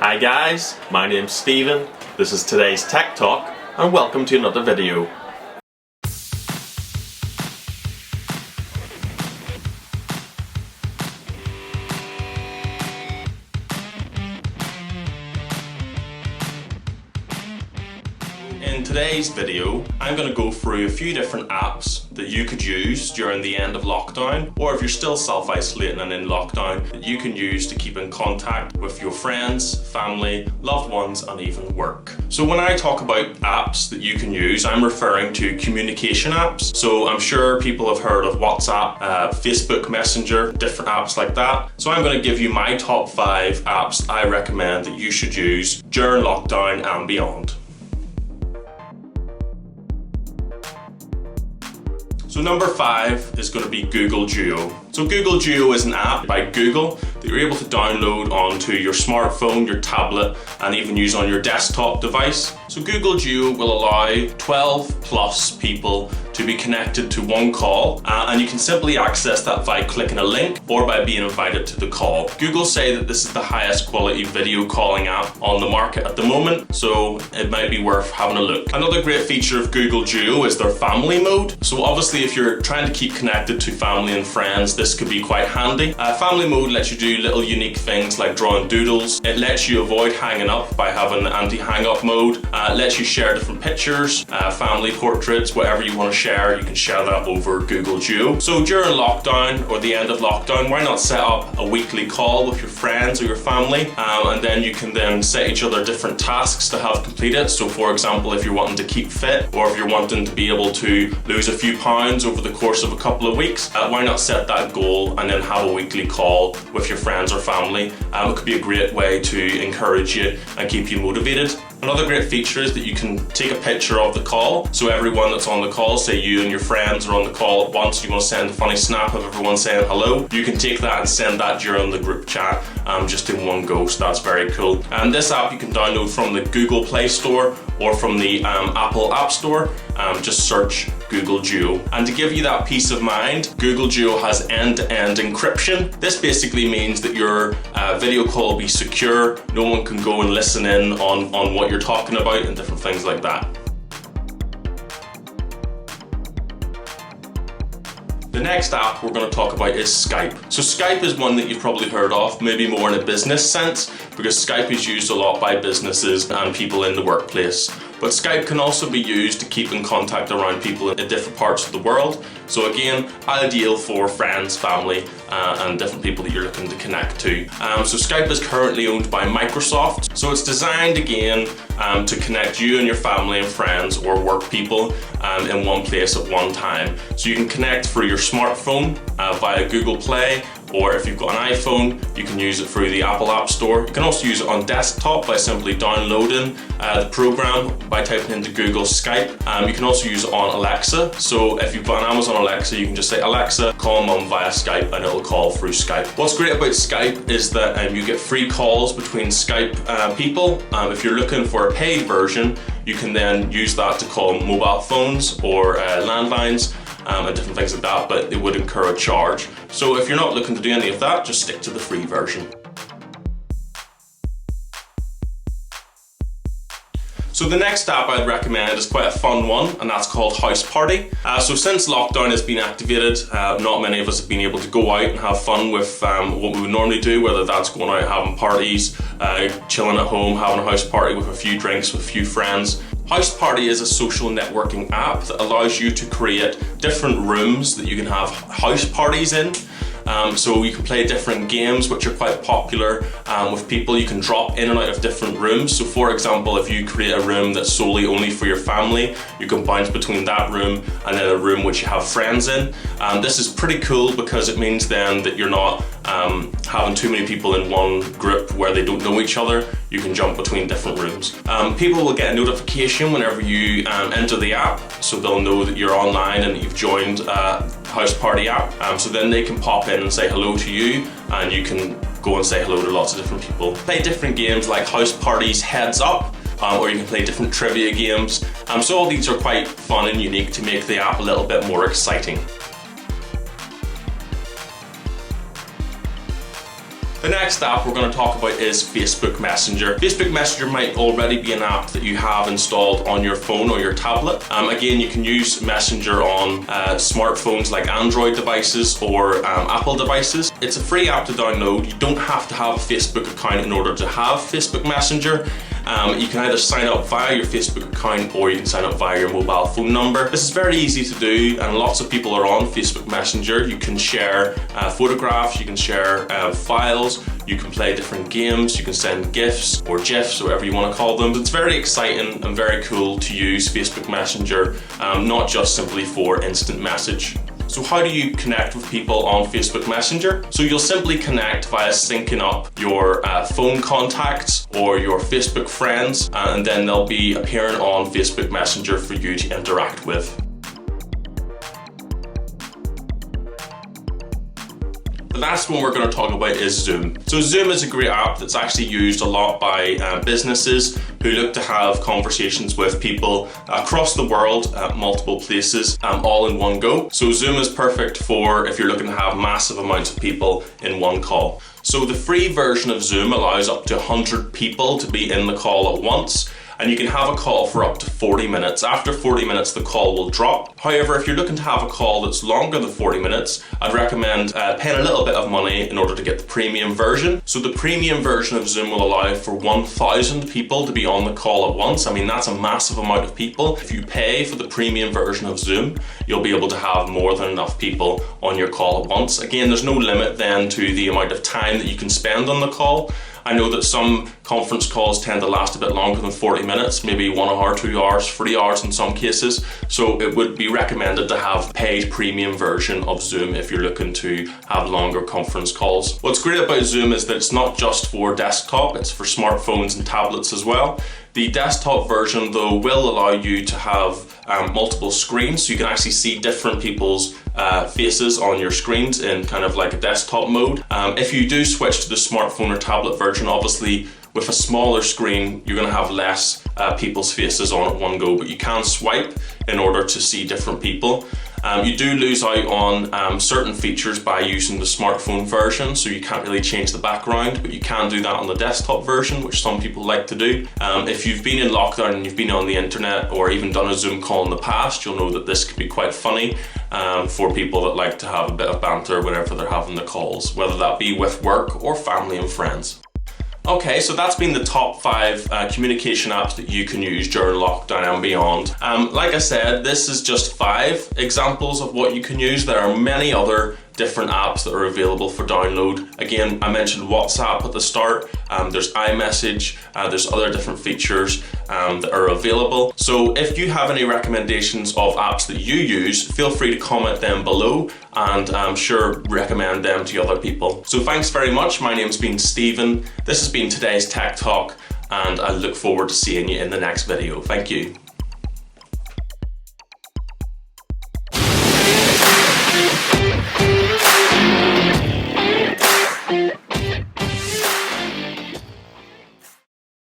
Hi guys, my name's Steven, this is today's Tech Talk, and welcome to another video. In today's video, I'm going to go through a few different apps that you could use during the end of lockdown, or if you're still self-isolating and in lockdown, that you can use to keep in contact with your friends, family, loved ones, and even work. So when I talk about apps that you can use, I'm referring to communication apps. So I'm sure people have heard of WhatsApp, Facebook Messenger, different apps like that. So I'm going to give you my top 5 apps I recommend that you should use during lockdown and beyond. So number 5 is going to be Google Duo. So Google Duo is an app by Google that you're able to download onto your smartphone, your tablet, and even use on your desktop device. So Google Duo will allow 12 plus people to be connected to one call, and you can simply access that by clicking a link or by being invited to the call. Google say that this is the highest quality video calling app on the market at the moment, so it might be worth having a look. Another great feature of Google Duo is their family mode. So obviously if you're trying to keep connected to family and friends, this could be quite handy. Family mode lets you do little unique things like drawing doodles. It lets you avoid hanging up by having the anti-hang up mode. It lets you share different pictures, family portraits, whatever you want to share, you can share that over Google Duo. So during lockdown or the end of lockdown, why not set up a weekly call with your friends or your family, and then you can then set each other different tasks to have completed. So for example, if you're wanting to keep fit, or if you're wanting to be able to lose a few pounds over the course of a couple of weeks, why not set that goal and then have a weekly call with your friends or family. It could be a great way to encourage you and keep you motivated. Another great feature is that you can take a picture of the call. So everyone that's on the call, say you and your friends are on the call at once, you want to send a funny snap of everyone saying hello, you can take that and send that during the group chat just in one go, so that's very cool. And this app you can download from the Google Play Store or from the Apple App Store. Just search Google Duo. And to give you that peace of mind, Google Duo has end-to-end encryption. This basically means that your video call will be secure. No one can go and listen in on what you're talking about and different things like that. The next app we're going to talk about is Skype. So Skype is one that you've probably heard of, maybe more in a business sense, because Skype is used a lot by businesses and people in the workplace. But Skype can also be used to keep in contact around people in different parts of the world. So again, ideal for friends, family, and different people that you're looking to connect to. So Skype is currently owned by Microsoft. So it's designed again to connect you and your family and friends or work people in one place at one time. So you can connect through your smartphone via Google Play, or if you've got an iPhone, you can use it through the Apple App Store. You can also use it on desktop by simply downloading the program by typing into Google Skype. You can also use it on Alexa. So if you've got an Amazon Alexa, you can just say, Alexa, call mum via Skype, and it'll call through Skype. What's great about Skype is that you get free calls between Skype people. If you're looking for a paid version, you can then use that to call mobile phones or landlines, and different things like that, but it would incur a charge. So if you're not looking to do any of that, just stick to the free version. So the next app I'd recommend is quite a fun one, and that's called Heist Party. So since lockdown has been activated, not many of us have been able to go out and have fun with what we would normally do, whether that's going out having parties, chilling at home, having a house party with a few drinks with a few friends. Heist Party is a social networking app that allows you to create different rooms that you can have house parties in. So you can play different games which are quite popular with people. You can drop in and out of different rooms. So for example, if you create a room that's solely only for your family, you can bounce between that room and then a room which you have friends in. This is pretty cool because it means then that you're not having too many people in one group where they don't know each other. You can jump between different rooms. People will get a notification whenever you enter the app, so they'll know that you're online and that you've joined House Party app. So then they can pop in and say hello to you, and you can go and say hello to lots of different people. Play different games like House Party's Heads Up, or you can play different trivia games. So all these are quite fun and unique to make the app a little bit more exciting. The next app we're going to talk about is Facebook Messenger. Facebook Messenger might already be an app that you have installed on your phone or your tablet. Again, you can use Messenger on smartphones like Android devices or Apple devices. It's a free app to download. You don't have to have a Facebook account in order to have Facebook Messenger. You can either sign up via your Facebook account or you can sign up via your mobile phone number. This is very easy to do and lots of people are on Facebook Messenger. You can share photographs, you can share files, you can play different games, you can send GIFs or GIFs, whatever you want to call them. It's very exciting and very cool to use Facebook Messenger, not just simply for instant message. So how do you connect with people on Facebook Messenger? So you'll simply connect via syncing up your phone contacts or your Facebook friends, and then they'll be appearing on Facebook Messenger for you to interact with. The last one we're going to talk about is Zoom. So Zoom is a great app that's actually used a lot by businesses who look to have conversations with people across the world at multiple places, all in one go. So Zoom is perfect for if you're looking to have massive amounts of people in one call. So the free version of Zoom allows up to 100 people to be in the call at once. And you can have a call for up to 40 minutes. After 40 minutes, the call will drop. However, if you're looking to have a call that's longer than 40 minutes, I'd recommend paying a little bit of money in order to get the premium version. So the premium version of Zoom will allow for 1,000 people to be on the call at once. I mean, that's a massive amount of people. If you pay for the premium version of Zoom, you'll be able to have more than enough people on your call at once. Again, there's no limit then to the amount of time that you can spend on the call. I know that some conference calls tend to last a bit longer than 40 minutes, maybe 1 hour, 2 hours, 3 hours in some cases. So it would be recommended to have paid premium version of Zoom if you're looking to have longer conference calls. What's great about Zoom is that it's not just for desktop, it's for smartphones and tablets as well. The desktop version though will allow you to have multiple screens, so you can actually see different people's faces on your screens in kind of like a desktop mode. If you do switch to the smartphone or tablet version, obviously with a smaller screen you're going to have less people's faces on at one go, but you can swipe in order to see different people. You do lose out on certain features by using the smartphone version, so you can't really change the background, but you can do that on the desktop version, which some people like to do. If you've been in lockdown and you've been on the internet or even done a Zoom call in the past, you'll know that this can be quite funny for people that like to have a bit of banter whenever they're having the calls, whether that be with work or family and friends. Okay, so that's been the top 5 communication apps that you can use during lockdown and beyond. Like I said, this is just 5 examples of what you can use. There are many other different apps that are available for download. Again, I mentioned WhatsApp at the start. There's iMessage, there's other different features that are available. So if you have any recommendations of apps that you use, feel free to comment them below and I'm sure recommend them to other people. So thanks very much. My name's been Steven. This has been today's Tech Talk and I look forward to seeing you in the next video. Thank you.